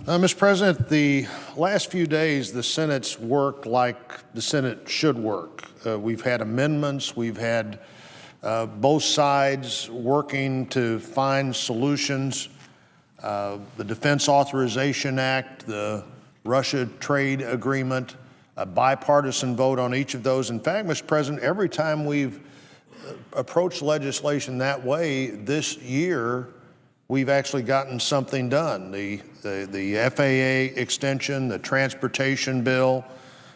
Mr. President, the last few days, the Senate's worked like the Senate should work. We've had amendments. We've had both sides working to find solutions. The Defense Authorization Act, the Russia trade agreement, a bipartisan vote on each of those. In fact, Mr. President, every time we've approached legislation that way this year, we've actually gotten something done. The FAA extension, the transportation bill,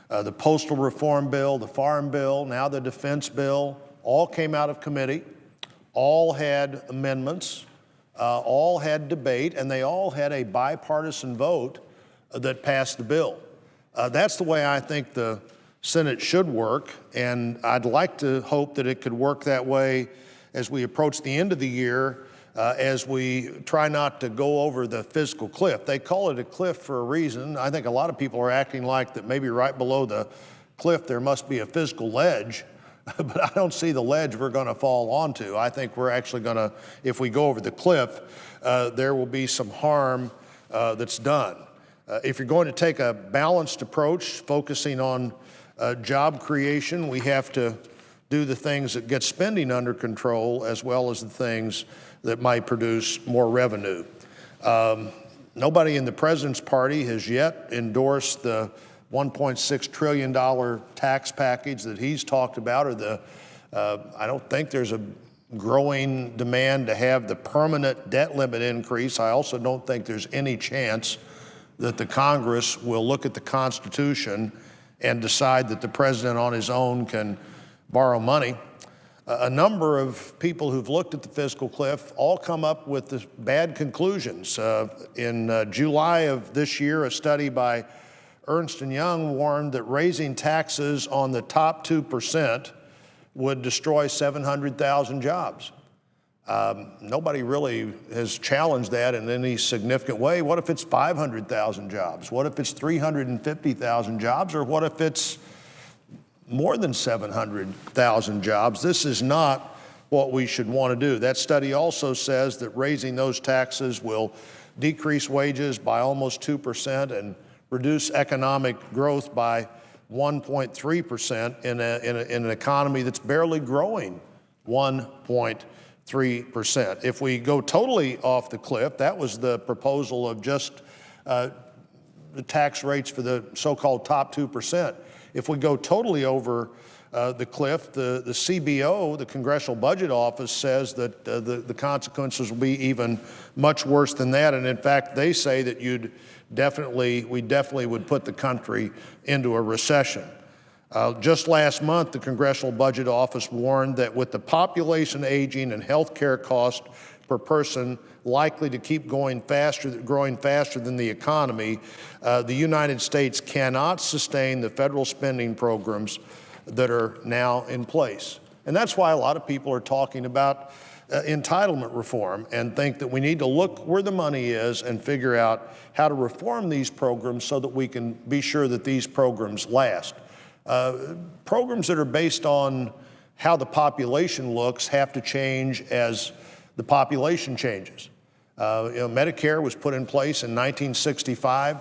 the postal reform bill, the farm bill, now the defense bill, all came out of committee, all had amendments, all had debate, and they all had a bipartisan vote that passed the bill. That's the way I think the Senate should work, and I'd like to hope that it could work that way as we approach the end of the year, as we try not to go over the fiscal cliff. They call it a cliff for a reason. I think a lot of people are acting like that maybe right below the cliff there must be a fiscal ledge, but I don't see the ledge we're going to fall onto. I think we're actually going to, if we go over the cliff, there will be some harm that's done. If you're going to take a balanced approach, focusing on job creation, we have to do the things that get spending under control as well as the things that might produce more revenue. Nobody in the president's party has yet endorsed the $1.6 trillion tax package that he's talked about, or I don't think there's a growing demand to have the permanent debt limit increase. I also don't think there's any chance that the Congress will look at the Constitution and decide that the president on his own can borrow money. A number of people who've looked at the fiscal cliff all come up with the bad conclusions. In July of this year, a study by Ernst & Young warned that raising taxes on the top 2% would destroy 700,000 jobs. Nobody really has challenged that in any significant way. What if it's 500,000 jobs? What if it's 350,000 jobs? Or what if it's more than 700,000 jobs? This is not what we should want to do. That study also says that raising those taxes will decrease wages by almost 2% and reduce economic growth by 1.3% in an economy that's barely growing 1.3%. If we go totally off the cliff, that was the proposal of just the tax rates for the so-called top 2%. If we go totally over the cliff, the CBO, the Congressional Budget Office, says that the consequences will be even much worse than that. And in fact, they say that we definitely would put the country into a recession. Just last month, the Congressional Budget Office warned that with the population aging and health care cost per person likely to keep growing faster than the economy, the United States cannot sustain the federal spending programs that are now in place. And that's why a lot of people are talking about entitlement reform and think that we need to look where the money is and figure out how to reform these programs so that we can be sure that these programs last. Programs that are based on how the population looks have to change as the population changes. Medicare was put in place in 1965.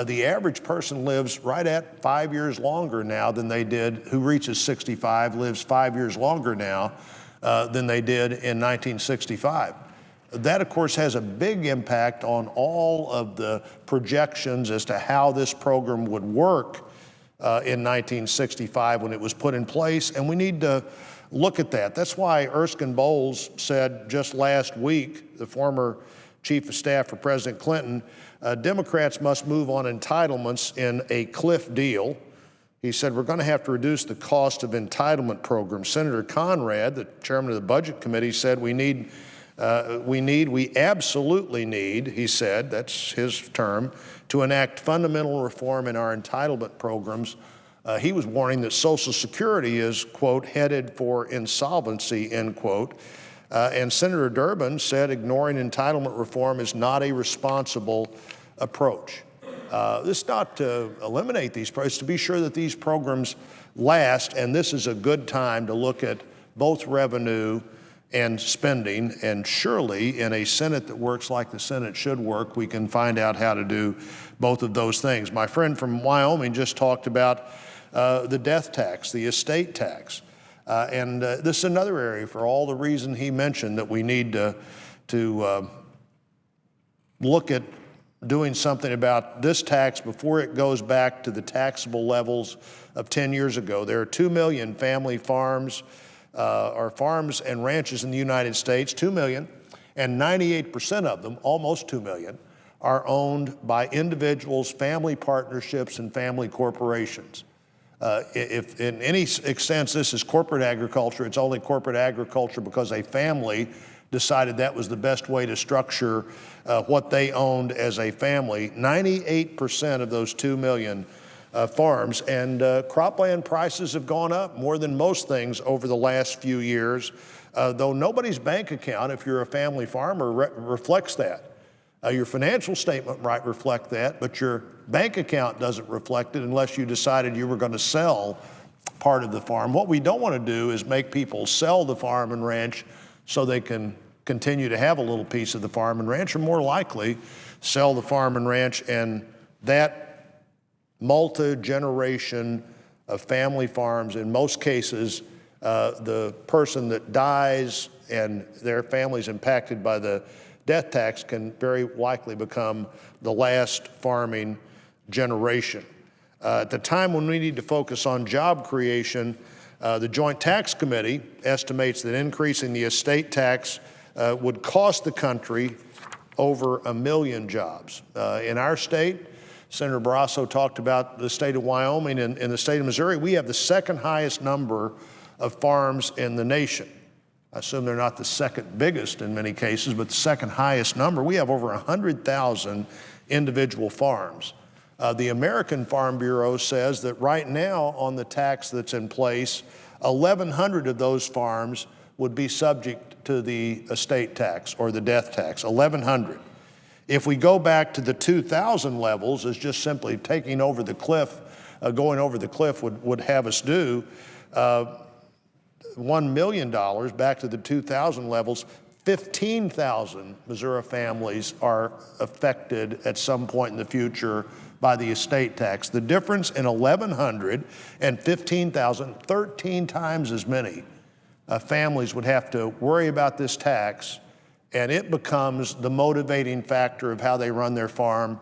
The average person lives right at 5 years longer now than they did, who reaches 65 lives 5 years longer now than they did in 1965. That, of course, has a big impact on all of the projections as to how this program would work in 1965 when it was put in place, and we need to look at that. That's why Erskine Bowles said just last week, the former chief of staff for President Clinton, Democrats must move on entitlements in a cliff deal. He said, we're going to have to reduce the cost of entitlement programs. Senator Conrad, the chairman of the Budget Committee, said we absolutely need, he said, that's his term, to enact fundamental reform in our entitlement programs. He was warning that Social Security is, quote, headed for insolvency, end quote. And Senator Durbin said ignoring entitlement reform is not a responsible approach. This is not to eliminate these programs, it's to be sure that these programs last, and this is a good time to look at both revenue and spending, and surely in a Senate that works like the Senate should work, we can find out how to do both of those things. My friend from Wyoming just talked about the death tax, the estate tax. And this is another area for all the reason he mentioned that we need to look at doing something about this tax before it goes back to the taxable levels of 10 years ago. There are 2 million family farms or farms and ranches in the United States, 2 million, and 98% of them, almost 2 million, are owned by individuals, family partnerships, and family corporations. If in any sense this is corporate agriculture, it's only corporate agriculture because a family decided that was the best way to structure what they owned as a family. 98% of those 2 million farms, and cropland prices have gone up more than most things over the last few years, though nobody's bank account, if you're a family farmer, reflects that. Your financial statement might reflect that, but your bank account doesn't reflect it unless you decided you were going to sell part of the farm. What we don't want to do is make people sell the farm and ranch so they can continue to have a little piece of the farm and ranch, or more likely sell the farm and ranch, and that multi-generation of family farms, in most cases, the person that dies and their family's impacted by the death tax can very likely become the last farming generation. At the time when we need to focus on job creation, the Joint Tax Committee estimates that increasing the estate tax would cost the country over 1 million jobs. In our state, Senator Barrasso talked about the state of Wyoming, and in the state of Missouri, we have the second highest number of farms in the nation. I assume they're not the second biggest in many cases, but the second highest number. We have over 100,000 individual farms. The American Farm Bureau says that right now on the tax that's in place, 1,100 of those farms would be subject to the estate tax or the death tax, 1,100. If we go back to the 2000 levels, as just simply taking over the cliff, going over the cliff would have us do, $1 million back to the 2000 levels, 15,000 Missouri families are affected at some point in the future by the estate tax. The difference in 1,100 and 15,000, 13 times as many families would have to worry about this tax, and it becomes the motivating factor of how they run their farm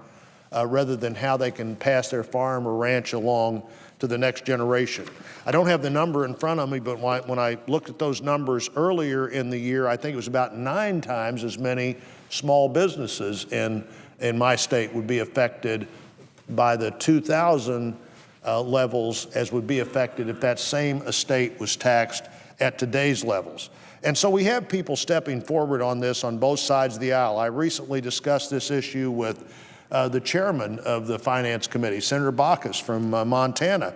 rather than how they can pass their farm or ranch along to the next generation. I don't have the number in front of me, but when I looked at those numbers earlier in the year, I think it was about 9 times as many small businesses in my state would be affected by the 2000 levels as would be affected if that same estate was taxed at today's levels. And so we have people stepping forward on this on both sides of the aisle. I recently discussed this issue with the chairman of the Finance Committee, Senator Baucus from Montana,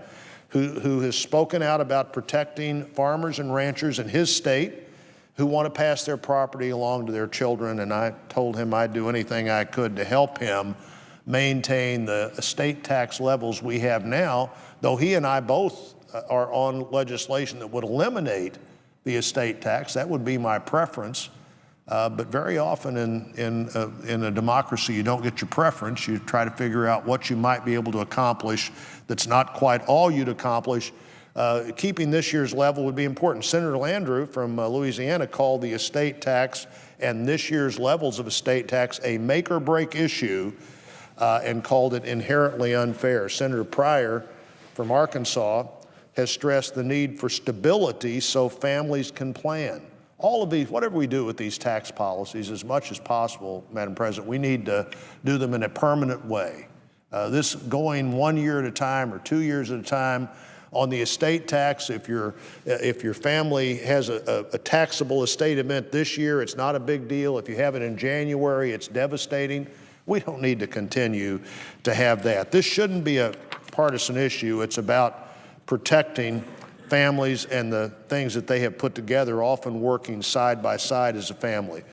who has spoken out about protecting farmers and ranchers in his state who want to pass their property along to their children. And I told him I'd do anything I could to help him maintain the estate tax levels we have now, though he and I both are on legislation that would eliminate the estate tax. That would be my preference. But very often in a democracy, you don't get your preference. You try to figure out what you might be able to accomplish that's not quite all you'd accomplish. Keeping this year's level would be important. Senator Landrieu from Louisiana called the estate tax and this year's levels of estate tax a make or break issue and called it inherently unfair. Senator Pryor from Arkansas has stressed the need for stability so families can plan. All of these, whatever we do with these tax policies, as much as possible, Madam President, we need to do them in a permanent way. This going 1 year at a time or 2 years at a time on the estate tax, if your family has a taxable estate event this year, it's not a big deal. If you have it in January, it's devastating. We don't need to continue to have that. This shouldn't be a partisan issue. It's about protecting families and the things that they have put together, often working side by side as a family.